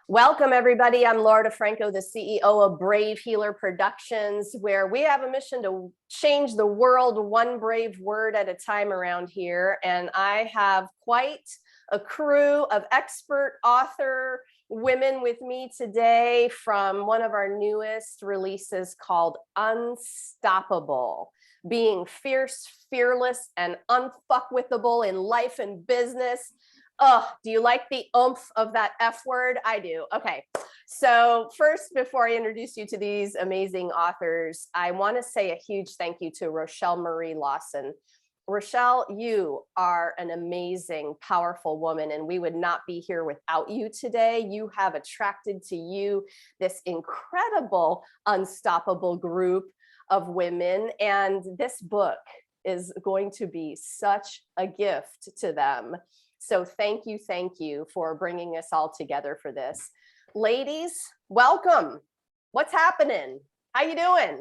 Welcome, everybody. I'm Laura DeFranco, the CEO of Brave Healer Productions, where we have a mission to change the world one brave word at a time around here. And I have quite a crew of expert author women with me today from one of our newest releases called Unstoppable. Being fierce, fearless, and unfuckwithable in life and business. Oh, do you like the oomph of that F word? I do. Okay. So first, before I introduce you to these amazing authors, I want to say a huge thank you to Rochelle Marie Lawson. Rochelle, you are an amazing, powerful woman, and we would not be here without you today. You have attracted to you this incredible, unstoppable group of women, and this book is going to be such a gift to them. So thank you for bringing us all together for this. Ladies, welcome. What's happening? How you doing?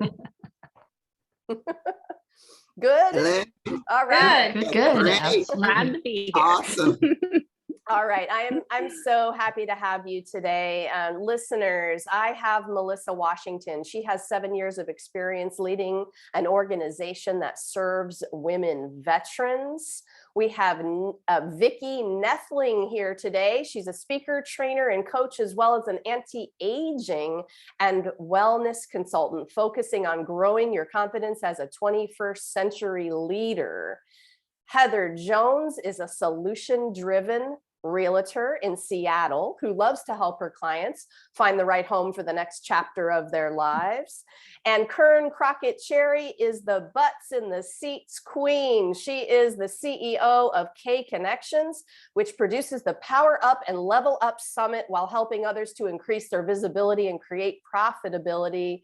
Good? Hello. All right. Good. Great. Glad to be here. Awesome. All right. I'm so happy to have you today. Listeners, I have Melissa Washington. She has 7 years of experience leading an organization that serves women veterans. We have Vicki Noethling here today. She's a speaker, trainer, and coach, as well as an anti-aging and wellness consultant, focusing on growing your confidence as a 21st century leader. Heather Jones is a solution-driven realtor in Seattle who loves to help her clients find the right home for the next chapter of their lives. And Kern Crockett Cherry is the butts in the seats queen. She is the CEO of K Connections, which produces the Power Up and Level Up Summit while helping others to increase their visibility and create profitability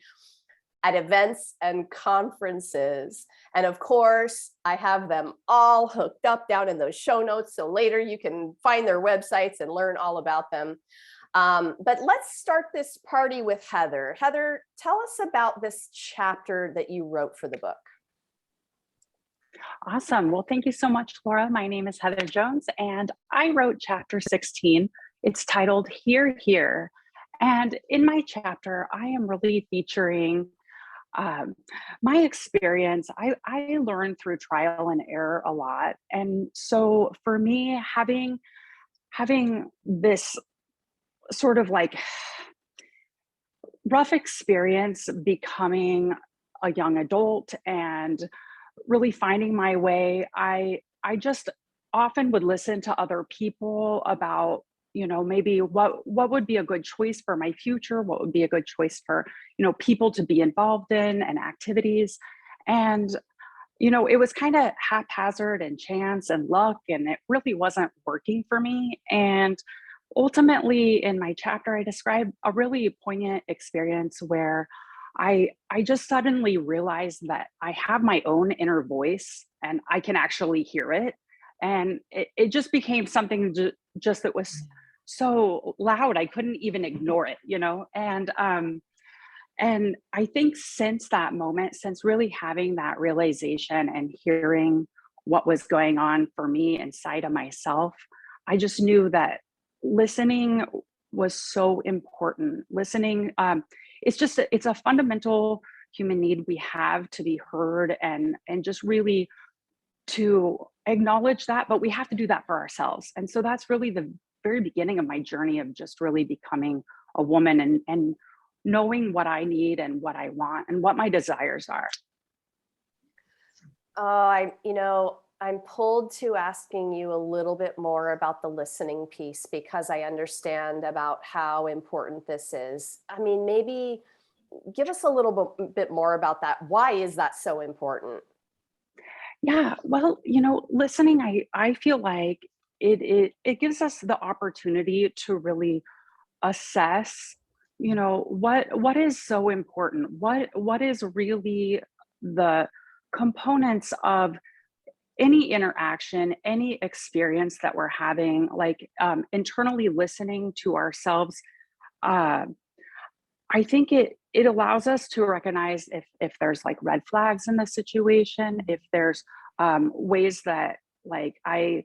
at events and conferences. And of course, I have them all hooked up down in those show notes. So later you can find their websites and learn all about them. But let's start this party with Heather. Heather, tell us about this chapter that you wrote for the book. Awesome. Well, thank you so much, Laura. My name is Heather Jones, and I wrote chapter 16. It's titled Here, Here. And in my chapter, I am really featuring my experience. I learned through trial and error a lot. And so for me, having this sort of like rough experience becoming a young adult and really finding my way, I just often would listen to other people about, maybe what would be a good choice for my future, what would be a good choice for, people to be involved in and activities. And, it was kind of haphazard and chance and luck, and it really wasn't working for me. And ultimately in my chapter, I describe a really poignant experience where I just suddenly realized that I have my own inner voice and I can actually hear it. And it just became something just that was so loud, I couldn't even ignore it, and I think since that moment, since really having that realization and hearing what was going on for me inside of myself, I just knew that listening was so important. Listening, it's a fundamental human need we have to be heard and just really to acknowledge that, but we have to do that for ourselves. And so that's really the very beginning of my journey of just really becoming a woman and knowing what I need and what I want and what my desires are. I'm pulled to asking you a little bit more about the listening piece because I understand about how important this is. I mean, maybe give us a little bit more about that. Why is that so important? Yeah, well, listening, I feel like it gives us the opportunity to really assess, what is so important, what is really the components of any interaction, any experience that we're having, like internally listening to ourselves. I think it allows us to recognize if there's like red flags in the situation, if there's ways that like I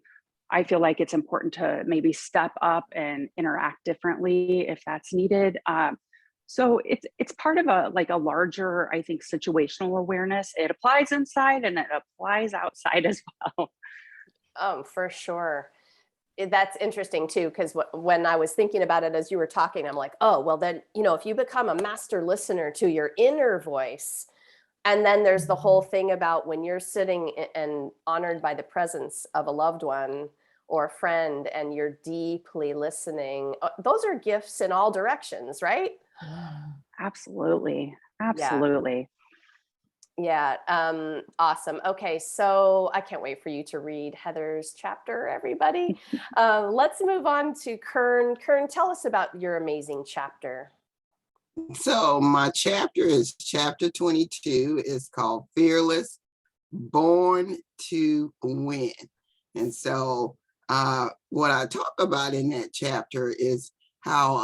I feel like it's important to maybe step up and interact differently if that's needed. So it's part of a like a larger, I think, situational awareness. It applies inside and it applies outside as well. For sure. That's interesting too, because when I was thinking about it as you were talking, I'm like, oh, well, then, if you become a master listener to your inner voice, and then there's the whole thing about when you're sitting and honored by the presence of a loved one or a friend and you're deeply listening, those are gifts in all directions, right? Absolutely. Yeah. Absolutely. Yeah. Awesome. Okay. So I can't wait for you to read Heather's chapter, everybody. Let's move on to Kern. Kern, tell us about your amazing chapter. So my chapter is chapter 22. It's called Fearless, Born to Win. And so what I talk about in that chapter is how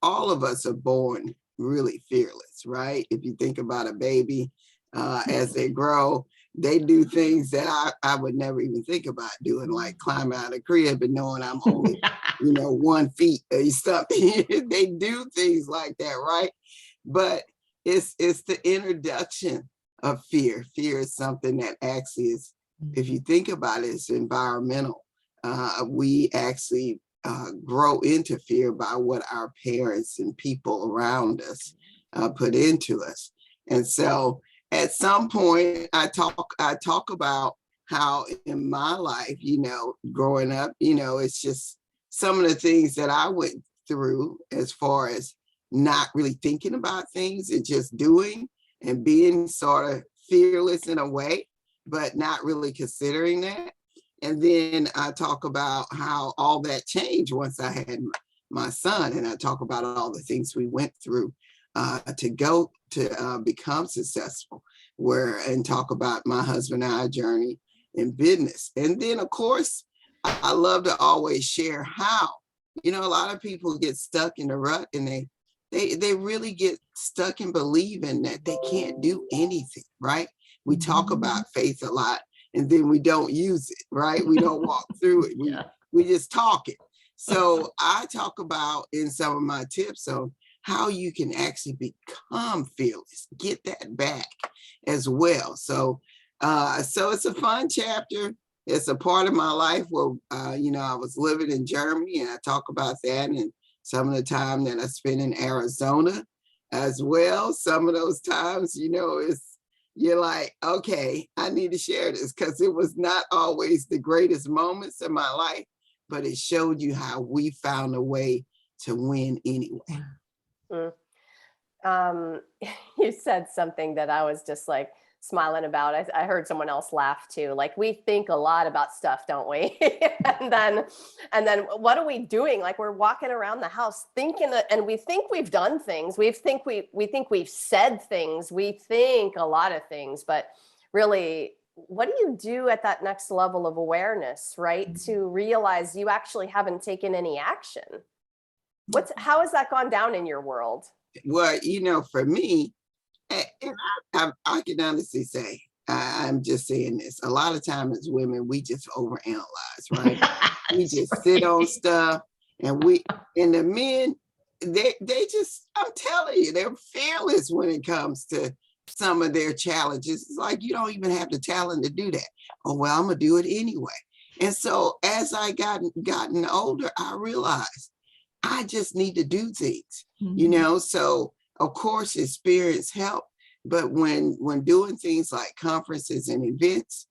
all of us are born really fearless, right? If you think about a baby, as they grow, they do things that I would never even think about doing, like climb out of the crib and knowing I'm only 1 feet or something. They do things like that, right? But it's the introduction of fear. Fear is something that actually is, if you think about it, it's environmental. We actually grow into fear by what our parents and people around us put into us. And so at some point I talk about how in my life, growing up, it's just some of the things that I went through as far as not really thinking about things and just doing and being sort of fearless in a way, but not really considering that. And then I talk about how all that changed once I had my son, and I talk about all the things we went through to go to become successful, and talk about my husband and I journey in business. And then, of course, I love to always share how, a lot of people get stuck in the rut and they really get stuck in believing that they can't do anything, right? We talk about faith a lot and then we don't use it, right? We don't walk through it. We just talk it. So I talk about in some of my tips on how you can actually become fearless, get that back as well. So it's a fun chapter. It's a part of my life where, I was living in Germany, and I talk about that and some of the time that I spent in Arizona as well. Some of those times, you're like, okay, I need to share this because it was not always the greatest moments of my life, but it showed you how we found a way to win anyway. Mm. You said something that I was just like smiling about. I heard someone else laugh too. Like, we think a lot about stuff, don't we? and then what are we doing? Like, we're walking around the house thinking that, and we think we've done things. We think we've said things. We think a lot of things, but really, what do you do at that next level of awareness, right? To realize you actually haven't taken any action. How has that gone down in your world? Well, for me, and I can honestly say, I'm just saying this. A lot of times as women, we just overanalyze, right? We just sit on stuff, and the men, they just, I'm telling you, they're fearless when it comes to some of their challenges. It's like, you don't even have the talent to do that. Oh, well, I'm gonna do it anyway. And so as I gotten older, I realized I just need to do things, so of course experience help, but when doing things like conferences and events,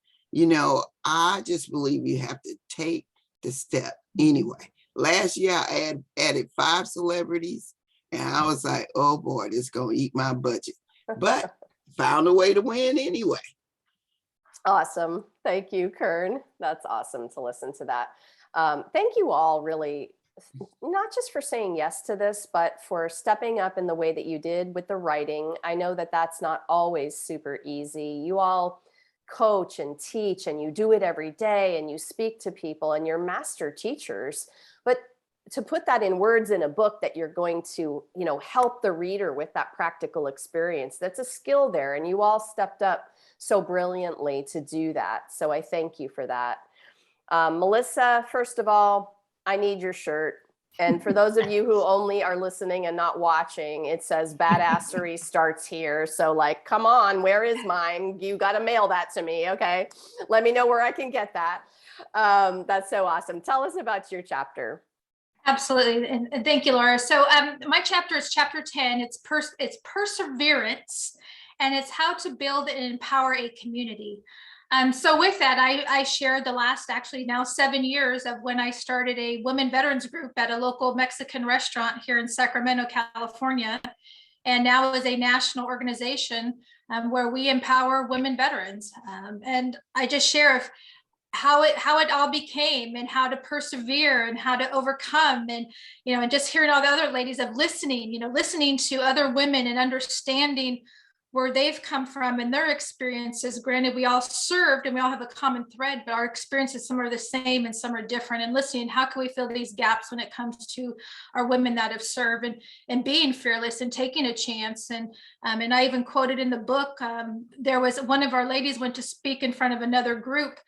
I just believe you have to take the step anyway. Last year I added 5 celebrities and I was like, oh boy, this is gonna eat my budget, but found a way to win anyway. Awesome. Thank you, Kern. That's awesome to listen to that. Thank you all, really, not just for saying yes to this, but for stepping up in the way that you did with the writing. I know that that's not always super easy. You all coach and teach, and you do it every day, and you speak to people, and you're master teachers. But to put that in words in a book that you're going to, help the reader with that practical experience, that's a skill there. And you all stepped up so brilliantly to do that. So I thank you for that. Melissa, first of all, I need your shirt. And for those of you who only are listening and not watching, it says badassery starts here. So like, come on, where is mine? You got to mail that to me. Okay. Let me know where I can get that. That's so awesome. Tell us about your chapter. Absolutely. And thank you, Laura. So my chapter is chapter 10. It's perseverance, and it's how to build and empower a community. So with that, I shared the last actually now 7 years of when I started a women veterans group at a local Mexican restaurant here in Sacramento, California. And now is a national organization where we empower women veterans. And I just share how it all became and how to persevere and how to overcome, and and just hearing all the other ladies of listening to other women and understanding where they've come from and their experiences. Granted, we all served and we all have a common thread, but our experiences, some are the same and some are different, and listening, how can we fill these gaps when it comes to our women that have served, and being fearless and taking a chance. And I even quoted in the book, there was one of our ladies went to speak in front of another group,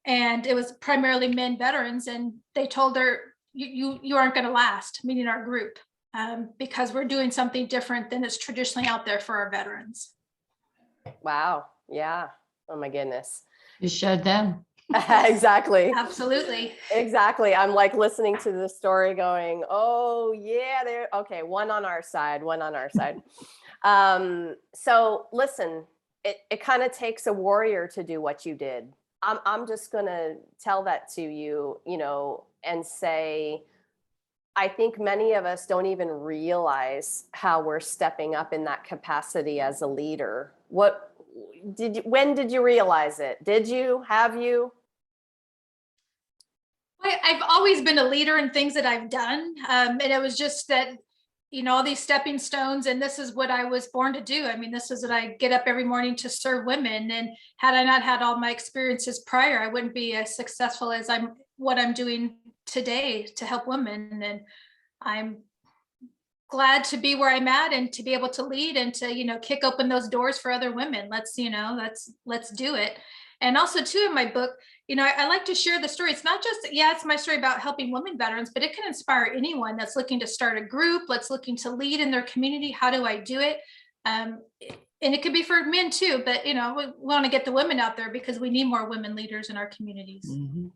and it was primarily men veterans, and they told her, you aren't going to last, meaning our group, because we're doing something different than is traditionally out there for our veterans. Wow. Yeah. Oh my goodness. You showed them. Exactly. Absolutely. Exactly. I'm like listening to the story going, oh yeah, they're okay. One on our side, one on our side. So listen, it kind of takes a warrior to do what you did. I'm just going to tell that to you, and say, I think many of us don't even realize how we're stepping up in that capacity as a leader. When did you realize it? Did you, have you? I've always been a leader in things that I've done. And it was just that, all these stepping stones, and this is what I was born to do. I mean, this is what I get up every morning to serve women. And had I not had all my experiences prior, I wouldn't be as successful as what I'm doing today to help women. And I'm glad to be where I'm at and to be able to lead and to, kick open those doors for other women. Let's do it. And also too, in my book, I like to share the story. It's not just, it's my story about helping women veterans, but it can inspire anyone that's looking to start a group, that's looking to lead in their community. How do I do it? And it could be for men too, but we want to get the women out there because we need more women leaders in our communities. Mm-hmm.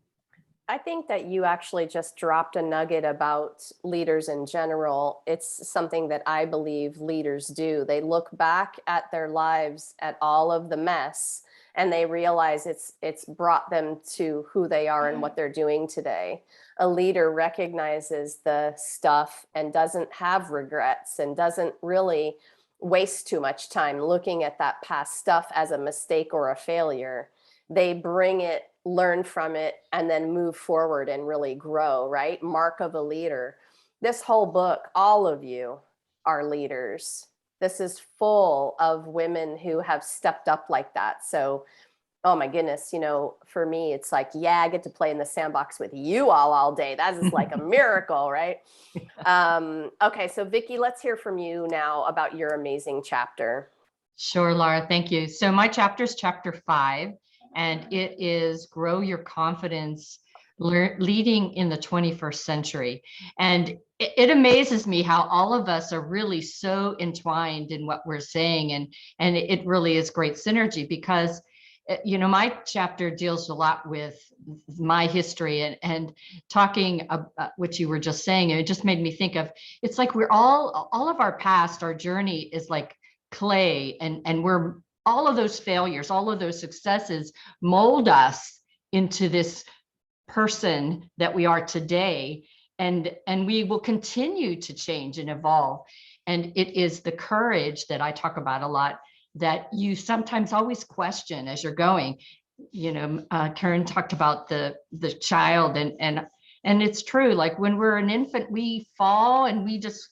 I think that you actually just dropped a nugget about leaders in general. It's something that I believe leaders do. They look back at their lives, at all of the mess, and they realize it's brought them to who they are and what they're doing today. A leader recognizes the stuff and doesn't have regrets and doesn't really waste too much time looking at that past stuff as a mistake or a failure. They bring it, learn from it, and then move forward and really grow, right? Mark of a leader. This whole book, all of you are leaders. This is full of women who have stepped up like that. So, oh my goodness, for me, it's like, I get to play in the sandbox with you all day. That is like a miracle, right? Okay, so Vicki, let's hear from you now about your amazing chapter. Sure, Laura, thank you. So my chapter is chapter 5, and it is Grow Your Confidence, Leading in the 21st Century. And it amazes me how all of us are really so entwined in what we're saying, and it really is great synergy, because my chapter deals a lot with my history and talking about what you were just saying. And it just made me think of, it's like we're all of our past, our journey is like clay, and we're all of those failures, all of those successes mold us into this person that we are today. And we will continue to change and evolve. And it is the courage that I talk about a lot, that you sometimes always question as you're going. Karen talked about the child, and it's true. Like when we're an infant, we fall and we just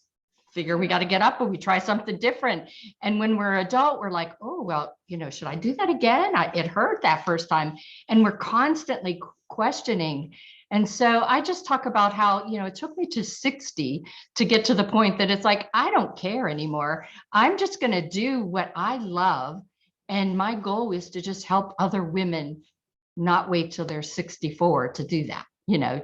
figure we got to get up and we try something different. And when we're adult, we're like, oh, well, should I do that again? It hurt that first time. And we're constantly questioning. And so I just talk about how, it took me to 60 to get to the point that it's like, I don't care anymore. I'm just going to do what I love. And my goal is to just help other women not wait till they're 64 to do that,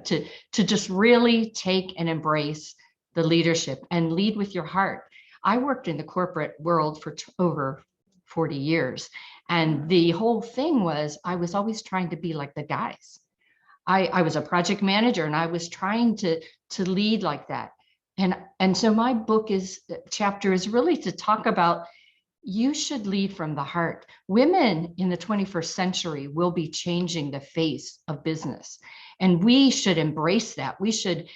to just really take and embrace the leadership and lead with your heart. I worked in the corporate world for over 40 years. And the whole thing was, I was always trying to be like the guys. I was a project manager and I was trying to lead like that. And so my chapter is really to talk about, you should lead from the heart. Women in the 21st century will be changing the face of business. And we should embrace that. We should,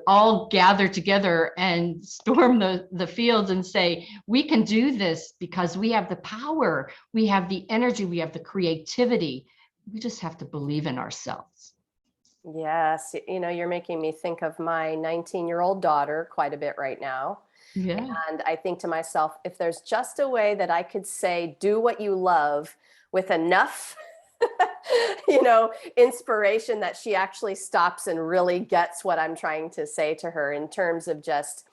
all gather together and storm the fields and say, we can do this because we have the power, we have the energy, we have the creativity. We just have to believe in ourselves. Yes. You're making me think of my 19-year-old daughter quite a bit right now. Yeah. And I think to myself, if there's just a way that I could say, do what you love with enough, inspiration that she actually stops and really gets what I'm trying to say to her in terms of just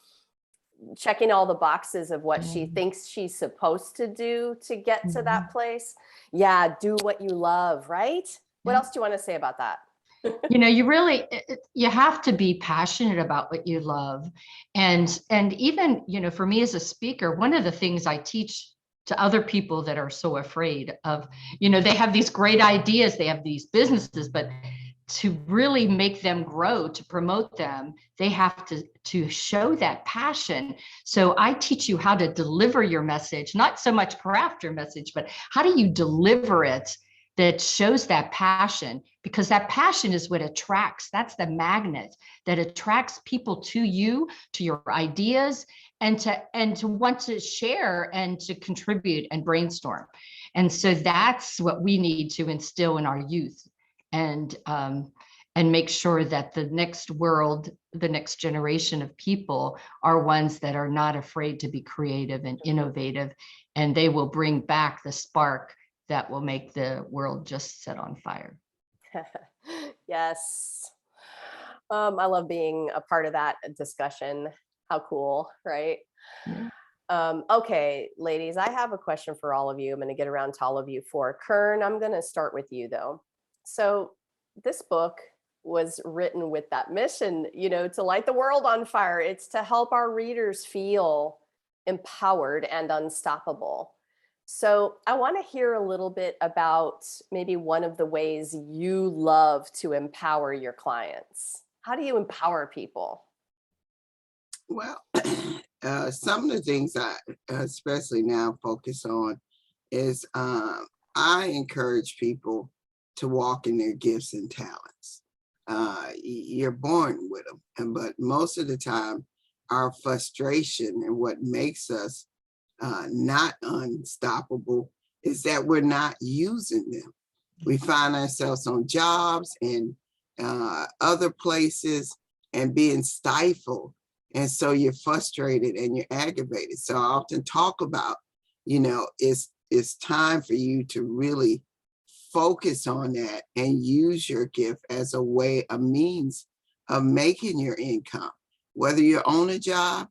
checking all the boxes of what she thinks she's supposed to do to get to that place. Yeah. Do what you love. Right. What else do you want to say about that? You have to be passionate about what you love. And even, for me as a speaker, one of the things I teach to other people that are so afraid of, they have these great ideas, they have these businesses, but to really make them grow, to promote them, they have to show that passion. So I teach you how to deliver your message, not so much craft your message, but how do you deliver it that shows that passion, because that passion is what attracts. That's the magnet that attracts people to you, to your ideas, and to want to share and to contribute and brainstorm. And so that's what we need to instill in our youth, and make sure that the next world, the next generation of people are ones that are not afraid to be creative and innovative, and they will bring back the spark that will make the world just set on fire. Yes. I love being a part of that discussion. How cool, right? Yeah. Okay, ladies, I have a question for all of you. I'm going to get around to all of you for Kern. I'm going to start with you though. So this book was written with that mission, to light the world on fire. It's to help our readers feel empowered and unstoppable. So I want to hear a little bit about maybe one of the ways you love to empower your clients. How do you empower people? Well, some of the things I especially now focus on is I encourage people to walk in their gifts and talents. You're born with them, but most of the time, our frustration and what makes us not unstoppable is that we're not using them. We find ourselves on jobs and other places and being stifled. And so you're frustrated and you're aggravated. So I often talk about, it's time for you to really focus on that and use your gift as a means of making your income, whether you're on a job.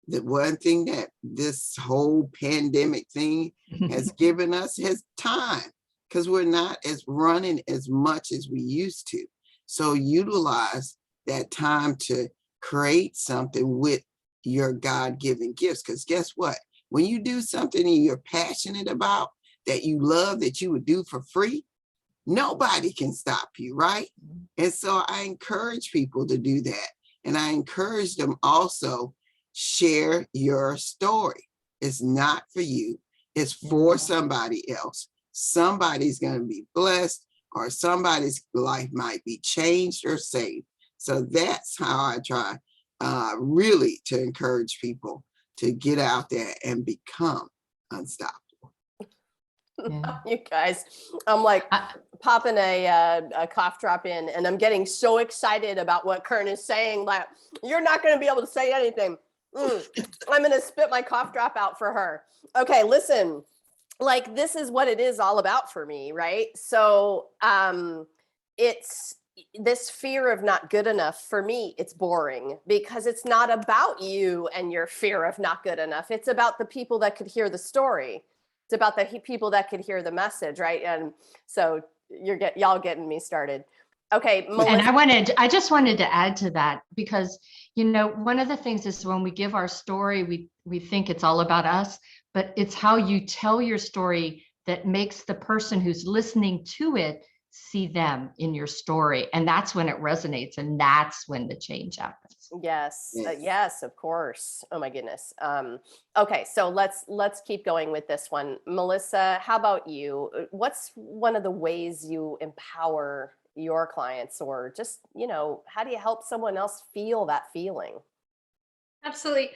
The one thing that this whole pandemic thing has given us is time, because we're not running as much as we used to. So utilize that time to create something with your God-given gifts. Because guess what? When you do something that you're passionate about, that you love, that you would do for free, nobody can stop you, right? And so I encourage people to do that. And I encourage them also, share your story. It's not for you. It's for somebody else. Somebody's going to be blessed, or somebody's life might be changed or saved. So that's how I try really to encourage people to get out there and become unstoppable. Yeah. You guys, I'm like popping a cough drop in, and I'm getting so excited about what Kern is saying. Like, you're not going to be able to say anything. I'm going to spit my cough drop out for her. Okay, listen, like, this is what it is all about for me, right? So it's this fear of not good enough. For me, it's boring, because it's not about you and your fear of not good enough. It's about the people that could hear the story. It's about the people that could hear the message, right? And so y'all getting me started. Okay, And Melissa. I just wanted to add to that because, one of the things is when we give our story, we think it's all about us, but it's how you tell your story that makes the person who's listening to it see them in your story. And that's when it resonates. And that's when the change happens. Yes. Yes. Yes, of course. Oh my goodness. Okay, so let's keep going with this one. Melissa, how about you? What's one of the ways you empower your clients, or just, how do you help someone else feel that feeling? Absolutely.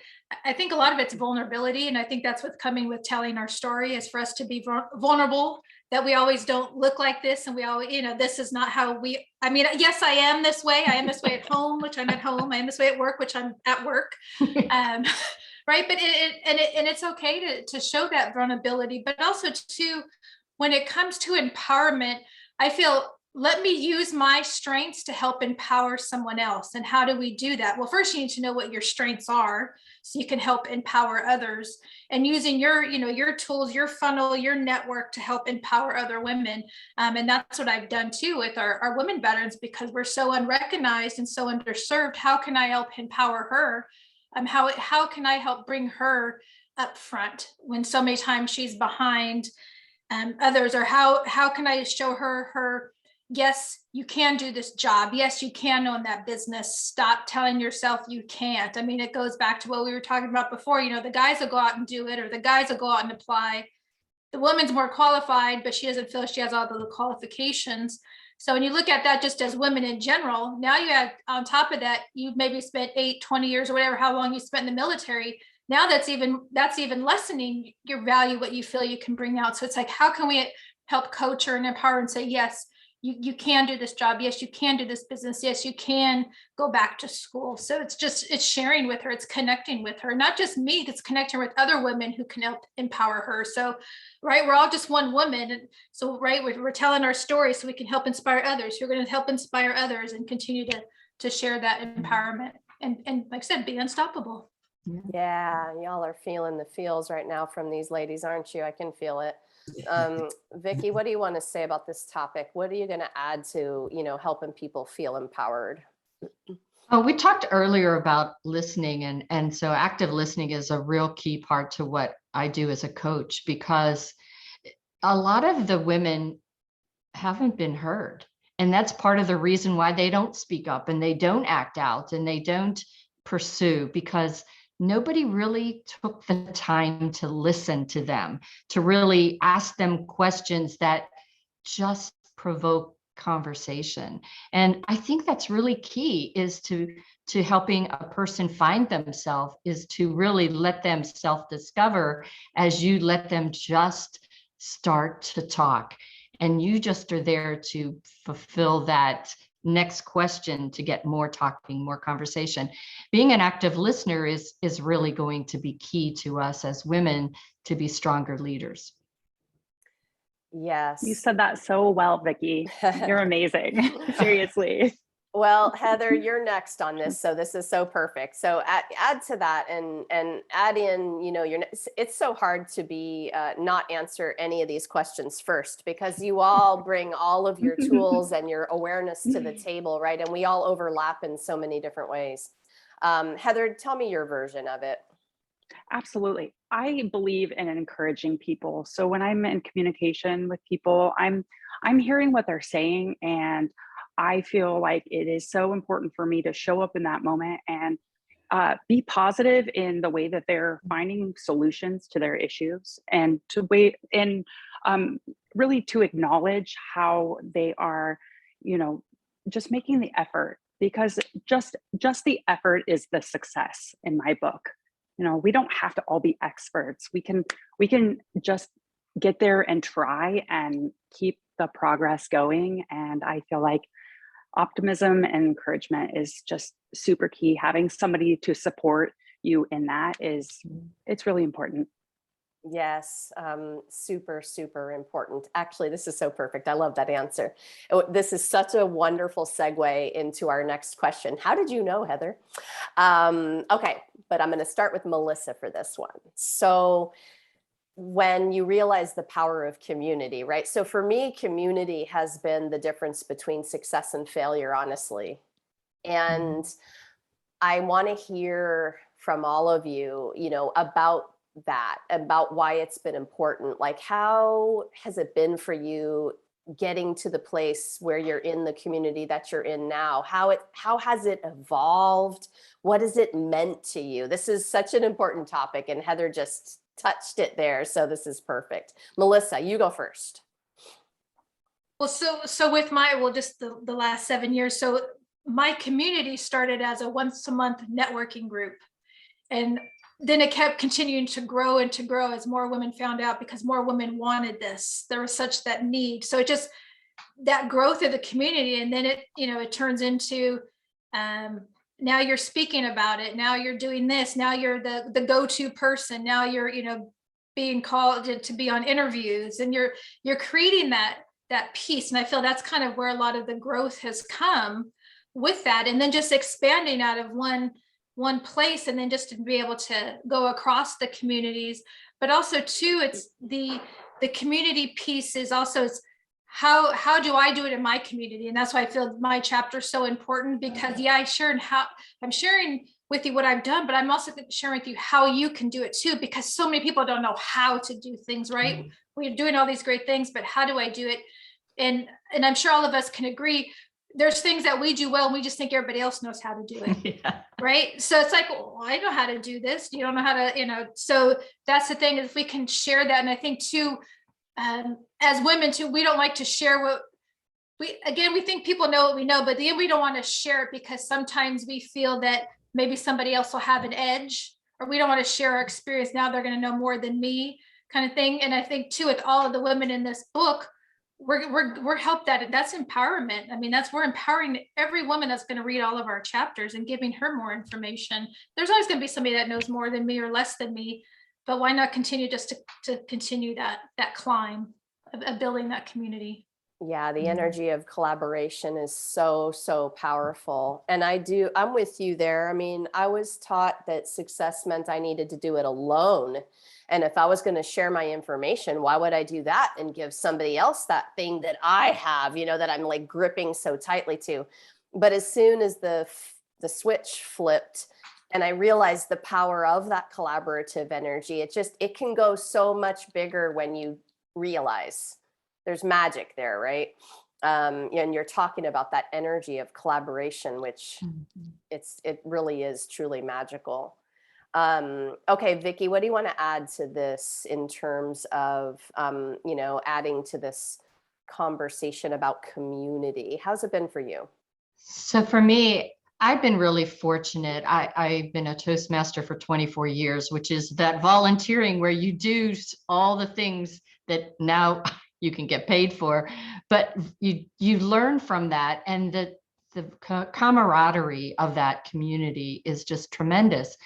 I think a lot of it's vulnerability. And I think that's what's coming with telling our story, is for us to be vulnerable, that we always don't look like this. And we always, this is not how yes, I am this way. I am this way at home, which I'm at home. I am this way at work, which I'm at work. Right. But it's okay to show that vulnerability, but also to, when it comes to empowerment, I feel, let me use my strengths to help empower someone else. And how do we do that? Well, first you need to know what your strengths are so you can help empower others, and using your tools, your funnel, your network to help empower other women. And that's what I've done too with our women veterans, because we're so unrecognized and so underserved. How can I help empower her? How can I help bring her up front when so many times she's behind others? Or how can I show her, yes, you can do this job. Yes, you can own that business. Stop telling yourself you can't. I mean, it goes back to what we were talking about before. The guys will go out and do it, or the guys will go out and apply. The woman's more qualified, but she doesn't feel she has all the qualifications. So when you look at that just as women in general, now you have on top of that, you've maybe spent 8, 20 years or whatever, how long you spent in the military. Now that's even lessening your value, what you feel you can bring out. So it's like, how can we help coach her and empower and say, yes, you can do this job. Yes, you can do this business. Yes, you can go back to school. So it's sharing with her. It's connecting with her, not just me, it's connecting with other women who can help empower her. So, right, we're all just one woman. And so, right, we're telling our story so we can help inspire others. You're going to help inspire others and continue to share that empowerment. And like I said, be unstoppable. Yeah, y'all are feeling the feels right now from these ladies, aren't you? I can feel it. Vicki, what do you want to say about this topic? What are you going to add to, helping people feel empowered? Oh, we talked earlier about listening, and so active listening is a real key part to what I do as a coach, because a lot of the women haven't been heard. And that's part of the reason why they don't speak up and they don't act out and they don't pursue, because nobody really took the time to listen to them, to really ask them questions that just provoke conversation. And I think that's really key, is to helping a person find themselves, is to really let them self-discover as you let them just start to talk. And you just are there to fulfill that next question, to get more talking, more conversation. Being an active listener is really going to be key to us as women to be stronger leaders. Yes. You said that so well, Vicki. You're amazing. Seriously. Well, Heather, you're next on this. So this is so perfect. So add to that and add in, it's so hard to be not answer any of these questions first, because you all bring all of your tools and your awareness to the table, right? And we all overlap in so many different ways. Heather, tell me your version of it. Absolutely. I believe in encouraging people. So when I'm in communication with people, I'm hearing what they're saying, and I feel like it is so important for me to show up in that moment and be positive in the way that they're finding solutions to their issues, and to wait and really to acknowledge how they are, just making the effort, because just the effort is the success in my book. We don't have to all be experts. We can just get there and try and keep the progress going. And I feel like optimism and encouragement is just super key. Having somebody to support you in that it's really important. Yes, super, super important. Actually, this is so perfect. I love that answer. This is such a wonderful segue into our next question. How did you know, Heather? Okay, but I'm going to start with Melissa for this one. So when you realize the power of community, right? So for me, community has been the difference between success and failure, honestly. And I want to hear from all of you, about that, about why it's been important. Like, how has it been for you getting to the place where you're in the community that you're in now? How has it evolved? What has it meant to you? This is such an important topic, and Heather just touched it there. So this is perfect. Melissa, you go first. Well, so with just the last 7 years, so my community started as a once a month networking group. And then it kept continuing to grow and to grow as more women found out, because more women wanted this. There was such that need. So it just, that growth of the community, and then it turns into, now you're speaking about it. Now you're doing this. Now you're the go-to person. Now you're, being called to be on interviews, and you're creating that piece. And I feel that's kind of where a lot of the growth has come with that. And then just expanding out of one place, and then just to be able to go across the communities. But also too, it's the community piece is also, it's how do I do it in my community? And that's why I feel my chapter is so important, because I'm sharing with you what I've done, but I'm also sharing with you how you can do it too, because so many people don't know how to do things, right? We're doing all these great things, but how do I do it? And I'm sure all of us can agree, there's things that we do well, and we just think everybody else knows how to do it. Yeah. Right. So it's like, well, I know how to do this. You don't know how to, so that's the thing, if we can share that. And I think too, as women too, we don't like to share what we think people know what we know, but then we don't want to share it, because sometimes we feel that maybe somebody else will have an edge, or we don't want to share our experience. Now they're going to know more than me, kind of thing. And I think too, with all of the women in this book, we're helped that's empowerment. I mean, we're empowering every woman that's going to read all of our chapters and giving her more information. There's always going to be somebody that knows more than me or less than me, but why not continue just to continue that climb of building that community? Yeah, the energy of collaboration is so, so powerful. And I'm with you there. I mean, I was taught that success meant I needed to do it alone. And if I was going to share my information, why would I do that and give somebody else that thing that I have, that I'm like gripping so tightly to? But as soon as the switch flipped and I realized the power of that collaborative energy, it can go so much bigger when you realize there's magic there, right? And you're talking about that energy of collaboration, which it really is truly magical. Okay, Vicki, what do you want to add to this in terms of, adding to this conversation about community? How's it been for you? So for me, I've been really fortunate. I've been a Toastmaster for 24 years, which is that volunteering where you do all the things that now you can get paid for, but you learn from that, and the camaraderie of that community is just tremendous.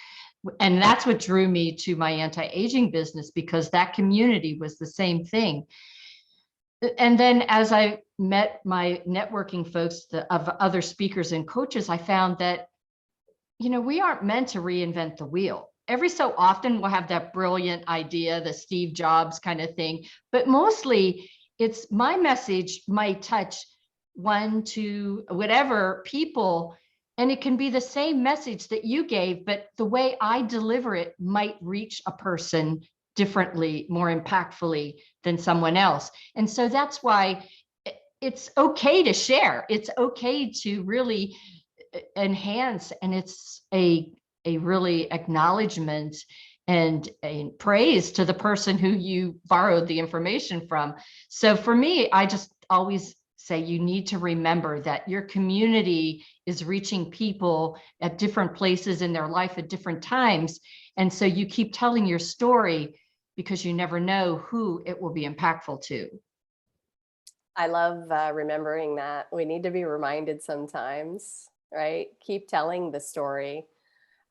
And that's what drew me to my anti-aging business, because that community was the same thing. And then as I met my networking folks of other speakers and coaches, I found that, we aren't meant to reinvent the wheel. Every so often we'll have that brilliant idea, the Steve Jobs kind of thing, but mostly it's my message might touch 1, 2, whatever people, and it can be the same message that you gave, but the way I deliver it might reach a person differently, more impactfully than someone else. And so that's why it's okay to share. It's okay to really enhance, and it's a really acknowledgement and a praise to the person who you borrowed the information from. So for me, I just always say you need to remember that your community is reaching people at different places in their life at different times. And so you keep telling your story, because you never know who it will be impactful to. I love remembering that. We need to be reminded sometimes, right? Keep telling the story.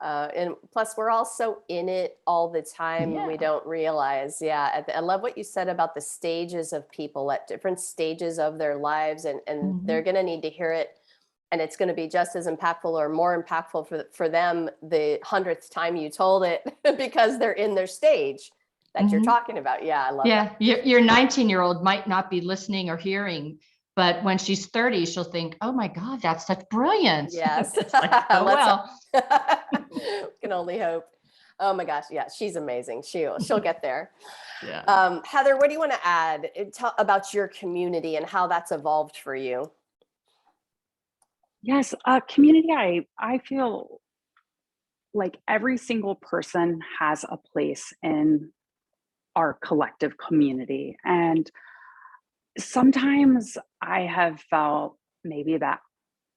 And plus, we're all so in it all the time. Yeah. We don't realize. Yeah. I love what you said about the stages of people at different stages of their lives. And they're going to need to hear it. And it's going to be just as impactful or more impactful for them the 100th time you told it, because they're in their stage. that you're Mhm. talking about. Yeah, I love that. Yeah, your 19-year-old might not be listening or hearing, but when she's 30, she'll think, oh my God, that's such brilliance. Yes. It's like, oh, well. Can only hope. Oh my gosh. Yeah, she's amazing. She'll get there. Yeah. Heather, what do you want to add? Tell about your community and how that's evolved for you. Yes, community, I feel like every single person has a place in our collective community. And sometimes I have felt maybe that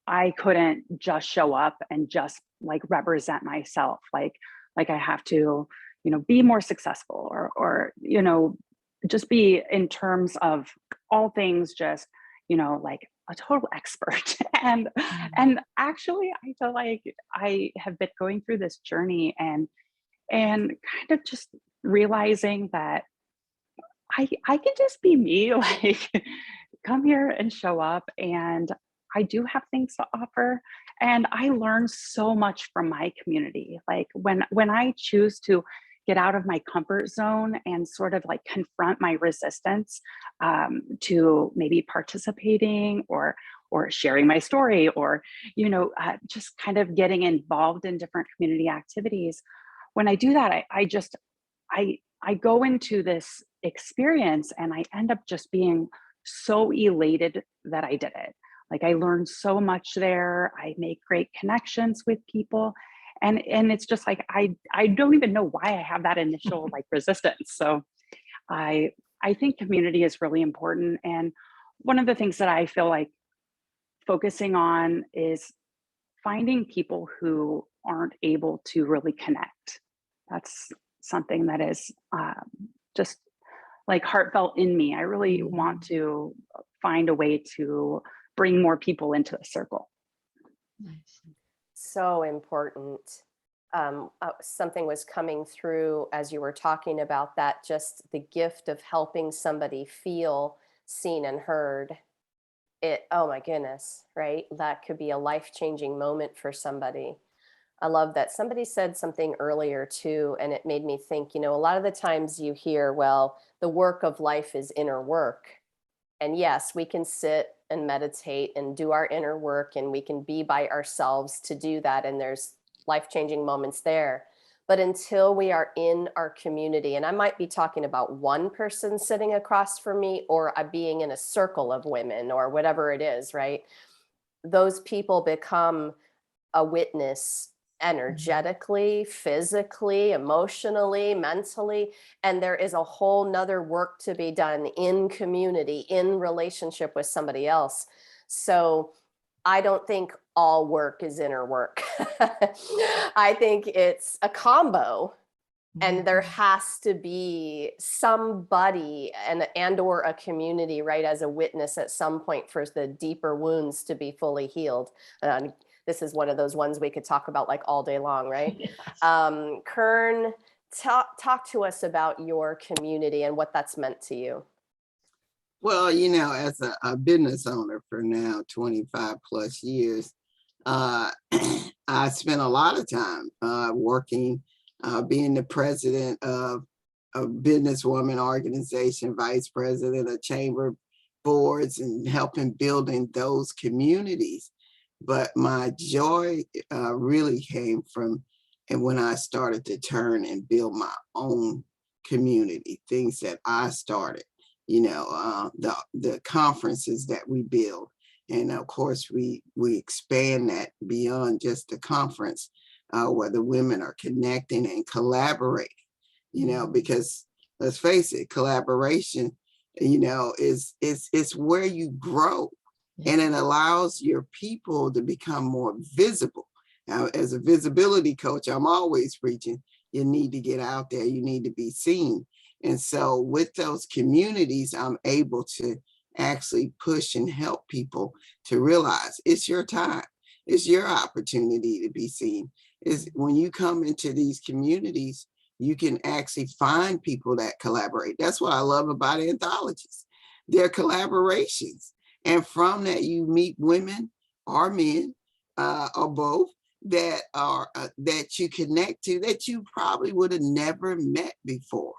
I couldn't just show up and just like represent myself, like I have to, be more successful or just be in terms of all things just, like a total expert. and and actually I feel like I have been going through this journey and kind of just realizing that I can just be me, like come here and show up, and I do have things to offer, and I learn so much from my community. Like when I choose to get out of my comfort zone and sort of like confront my resistance to maybe participating or sharing my story or just kind of getting involved in different community activities. When I do that, I go into this experience and I end up just being so elated that I did it. Like I learned so much there. I make great connections with people. And it's just like I don't even know why I have that initial like resistance. So I I think community is really important. And one of the things that I feel like focusing on is finding people who aren't able to really connect. That's something that is just like heartfelt in me. I really want to find a way to bring more people into the circle. Nice. So important. Something was coming through as you were talking about that, just the gift of helping somebody feel seen and heard. Oh my goodness, right? That could be a life-changing moment for somebody. I love that. Somebody said something earlier too, and it made me think, a lot of the times you hear, well, the work of life is inner work. And yes, we can sit and meditate and do our inner work, and we can be by ourselves to do that. And there's life-changing moments there. But until we are in our community, and I might be talking about one person sitting across from me or being in a circle of women or whatever it is, right? Those people become a witness energetically, physically, emotionally, mentally. And there is a whole nother work to be done in community, in relationship with somebody else. So I don't think all work is inner work. I think it's a combo. And there has to be somebody and or a community, right, as a witness at some point for the deeper wounds to be fully healed. This is one of those ones we could talk about like all day long, right? Yes. Kern, talk to us about your community and what that's meant to you. Well, as a business owner for now 25 plus years, I spent a lot of time working, being the president of a businesswoman organization, vice president of chamber boards, and helping building those communities. But my joy really came from and when I started to turn and build my own community, things that I started, the conferences that we build. And of course, we expand that beyond just the conference, where the women are connecting and collaborating, because let's face it, collaboration, is where you grow. And it allows your people to become more visible. Now, as a visibility coach, I'm always preaching, you need to get out there, you need to be seen. And so with those communities, I'm able to actually push and help people to realize it's your time. It's your opportunity to be seen. Is when you come into these communities, you can actually find people that collaborate. That's what I love about anthologies. They're collaborations. And from that, you meet women or men or both that are that you connect to that you probably would have never met before.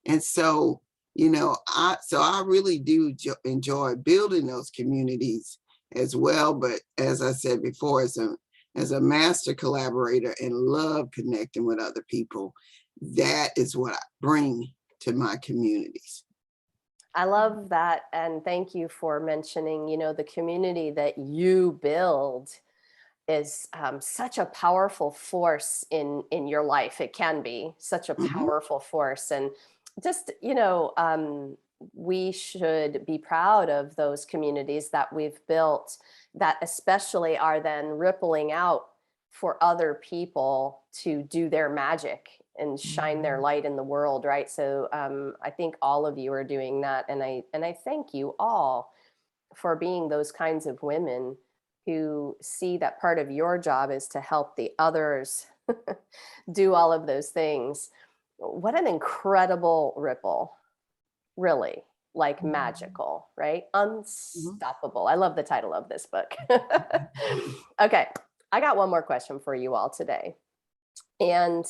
And so, I really do enjoy building those communities as well. But as I said before, as a master collaborator and love connecting with other people, that is what I bring to my communities. I love that. And thank you for mentioning, the community that you build is such a powerful force in your life. It can be such a powerful force. And just, we should be proud of those communities that we've built that especially are then rippling out for other people to do their magic and shine their light in the world, right? So I think all of you are doing that. And I thank you all for being those kinds of women who see that part of your job is to help the others do all of those things. What an incredible ripple, really, like magical, right? Unstoppable. I love the title of this book. Okay, I got one more question for you all today. And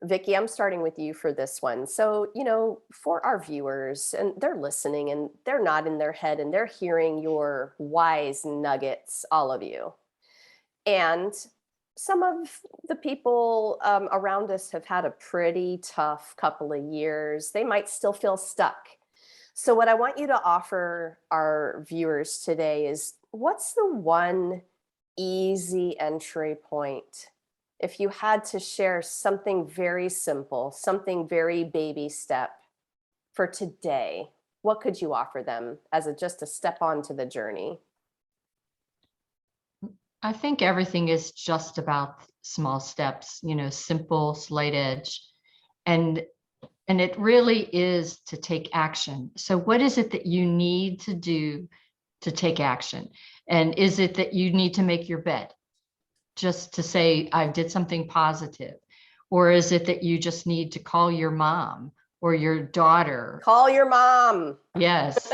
Vicki, I'm starting with you for this one. So, for our viewers, and they're listening and they're nodding their head and they're hearing your wise nuggets, all of you. And some of the people around us have had a pretty tough couple of years. They might still feel stuck. So what I want you to offer our viewers today is, what's the one easy entry point? If you had to share something very simple, something very baby step for today, what could you offer them as just a step onto the journey? I think everything is just about small steps, simple, slight edge. And it really is to take action. So what is it that you need to do to take action? And is it that you need to make your bed just to say, I did something positive? Or is it that you just need to call your mom or your daughter? Call your mom. Yes.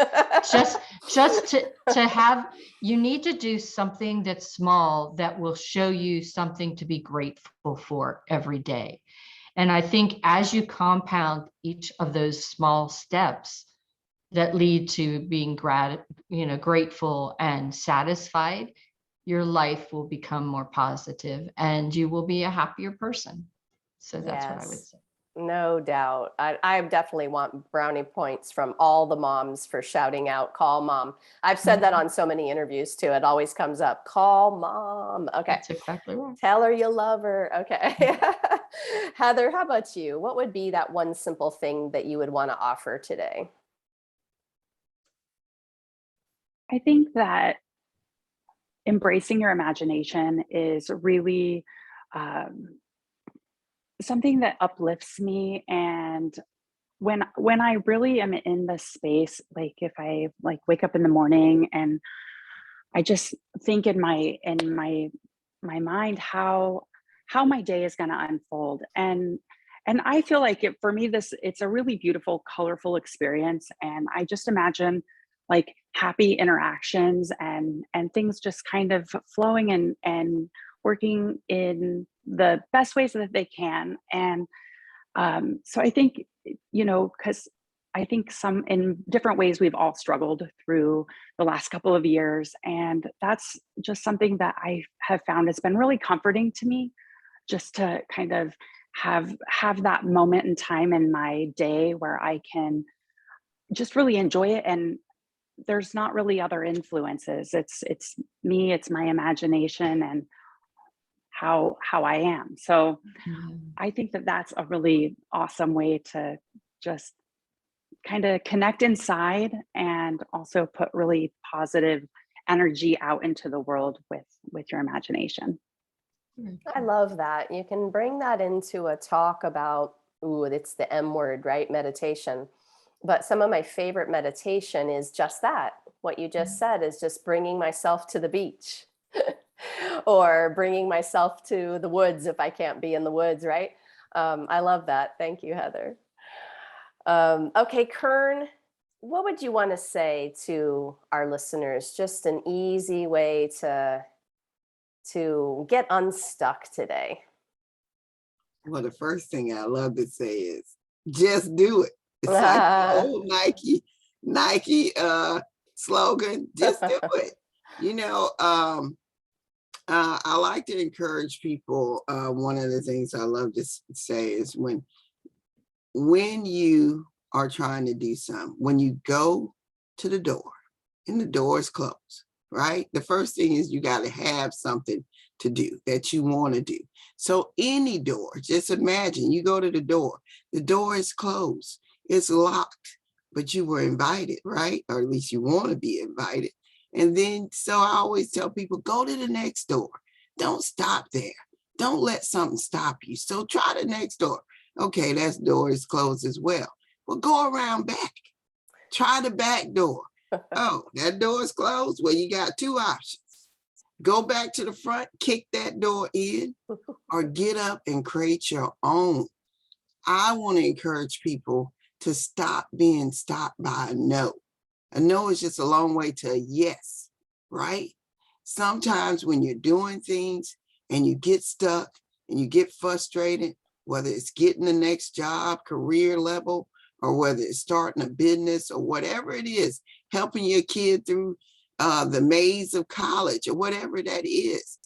just to have, you need to do something that's small that will show you something to be grateful for every day. And I think as you compound each of those small steps that lead to being grateful and satisfied, your life will become more positive and you will be a happier person. So that's what I would say. No doubt. I definitely want brownie points from all the moms for shouting out, call mom. I've said that on so many interviews too. It always comes up, call mom. Okay. That's exactly right. Tell her you love her. Okay. Heather, how about you? What would be that one simple thing that you would want to offer today? I think that embracing your imagination is really something that uplifts me. And when I really am in this space, like if I wake up in the morning and I just think in my mind how my day is going to unfold, and I feel like for me it's a really beautiful, colorful experience, and I just imagine like happy interactions and things just kind of flowing and working in the best ways that they can. And so I think, because I think in different ways we've all struggled through the last couple of years, and that's just something that I have found has been really comforting to me, just to kind of have that moment in time in my day where I can just really enjoy it. And there's not really other influences. It's me, it's my imagination and how I am. So I think that that's a really awesome way to just kind of connect inside and also put really positive energy out into the world with your imagination. I love that. You can bring that into a talk about, it's the M word, right? Meditation. But some of my favorite meditation is just that. What you just said is just bringing myself to the beach or bringing myself to the woods if I can't be in the woods, right? I love that. Thank you, Heather. Okay, Kern, what would you want to say to our listeners? Just an easy way to get unstuck today. Well, the first thing I love to say is just do it. It's like the old Nike slogan, just do it. You know, I like to encourage people. One of the things I love to say is when you are trying to do something, when you go to the door and the door is closed, right? The first thing is you got to have something to do that you want to do. So any door, just imagine you go to the door is closed, it's locked, but you were invited, right? Or at least you want to be invited. And then, so I always tell people, go to the next door. Don't stop there. Don't let something stop you. So try the next door. Okay, that door is closed as well. Well, go around back. Try the back door. Oh, that door is closed. Well, you got two options. Go back to the front, kick that door in, or get up and create your own. I want to encourage people to stop being stopped by a no. A no is just a long way to a yes, right? Sometimes when you're doing things and you get stuck and you get frustrated, whether it's getting the next job, career level, or whether it's starting a business or whatever it is, helping your kid through the maze of college or whatever that is,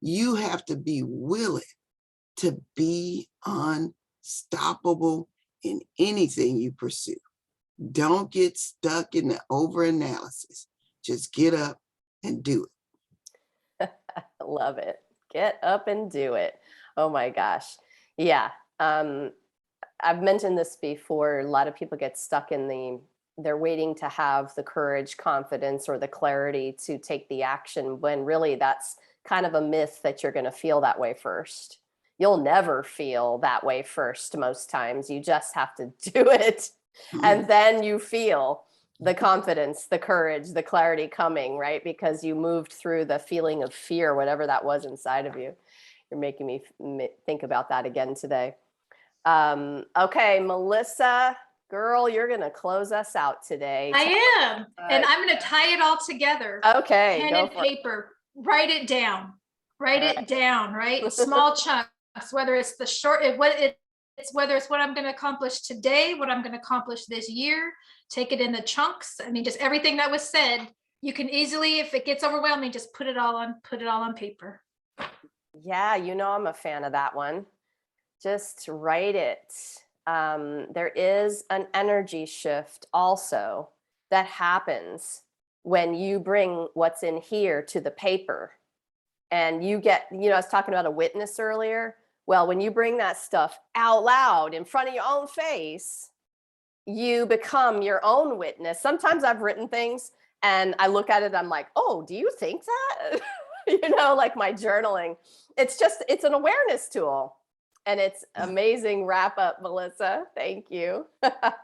you have to be willing to be unstoppable in anything you pursue. Don't get stuck in the overanalysis. Just get up and do it. Love it. Get up and do it. Oh my gosh. Yeah. I've mentioned this before. A lot of people get stuck in they're waiting to have the courage, confidence, or the clarity to take the action, when really that's kind of a myth that you're going to feel that way first. You'll never feel that way first most times. You just have to do it. And then you feel the confidence, the courage, the clarity coming, right? Because you moved through the feeling of fear, whatever that was inside of you. You're making me think about that again today. Okay, Melissa, girl, you're going to close us out today. I am. And I'm going to tie it all together. Okay. Pen and paper. Write it down. Write it down, right? Small chunks, whether it's the short, whether it's what I'm going to accomplish today, what I'm going to accomplish this year, take it in the chunks. I mean, just everything that was said, you can easily, if it gets overwhelming, just put it all on paper. Yeah, I'm a fan of that one. Just write it. There is an energy shift also that happens when you bring what's in here to the paper, and you get, I was talking about a witness earlier. Well, when you bring that stuff out loud in front of your own face, you become your own witness. Sometimes I've written things and I look at it, I'm like, oh, do you think that? Like my journaling. It's an awareness tool. And it's amazing wrap up, Melissa. Thank you.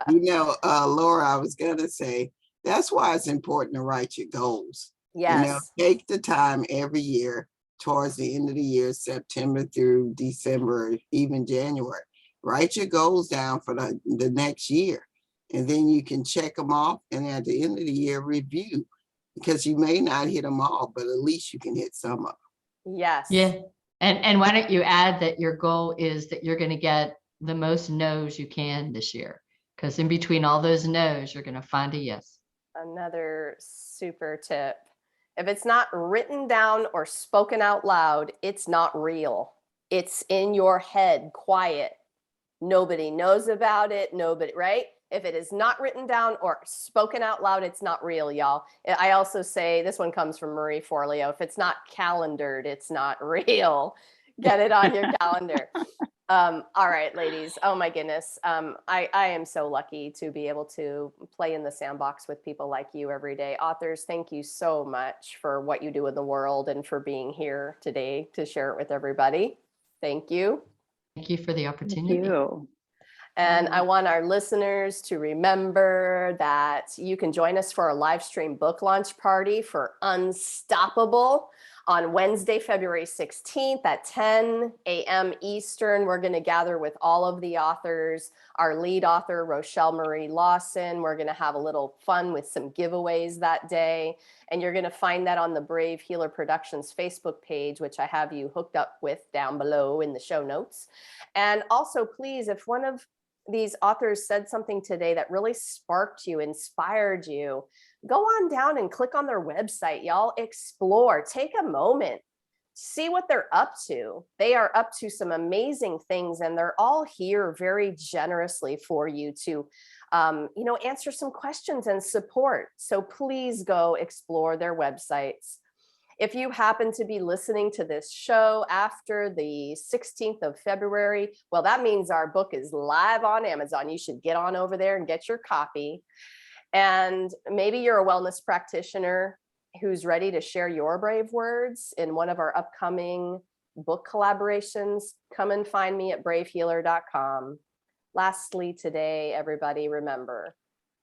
Laura, I was going to say, that's why it's important to write your goals. Yes. Take the time every year towards the end of the year, September through December, even January. Write your goals down for the next year. And then you can check them off. And at the end of the year, review, because you may not hit them all, but at least you can hit some of them. Yes. Yeah. And why don't you add that your goal is that you're going to get the most no's you can this year? Because in between all those no's, you're going to find a yes. Another super tip. If it's not written down or spoken out loud, it's not real. It's in your head, quiet. Nobody knows about it. Nobody, right? If it is not written down or spoken out loud, it's not real, y'all. I also say, this one comes from Marie Forleo, if it's not calendared, it's not real. Get it on your calendar. All right, ladies. Oh my goodness. I am so lucky to be able to play in the sandbox with people like you every day. Authors, thank you so much for what you do in the world and for being here today to share it with everybody. Thank you. Thank you for the opportunity. Thank you. And I want our listeners to remember that you can join us for our live stream book launch party for Unstoppable on Wednesday, February 16th at 10 a.m. Eastern. We're going to gather with all of the authors, our lead author, Rochelle Marie Lawson. We're going to have a little fun with some giveaways that day. And you're going to find that on the Brave Healer Productions Facebook page, which I have you hooked up with down below in the show notes. And also, please, if one of these authors said something today that really sparked you, inspired you, go on down and click on their website, y'all. Explore, take a moment, see what they're up to. They are up to some amazing things, and they're all here very generously for you to, answer some questions and support. So please go explore their websites. If you happen to be listening to this show after the 16th of February, well, that means our book is live on Amazon. You should get on over there and get your copy. And maybe you're a wellness practitioner who's ready to share your brave words in one of our upcoming book collaborations. Come and find me at bravehealer.com. Lastly, today, everybody, remember,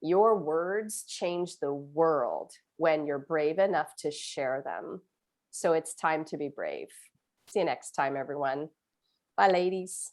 your words change the world when you're brave enough to share them. So it's time to be brave. See you next time, everyone. Bye, ladies.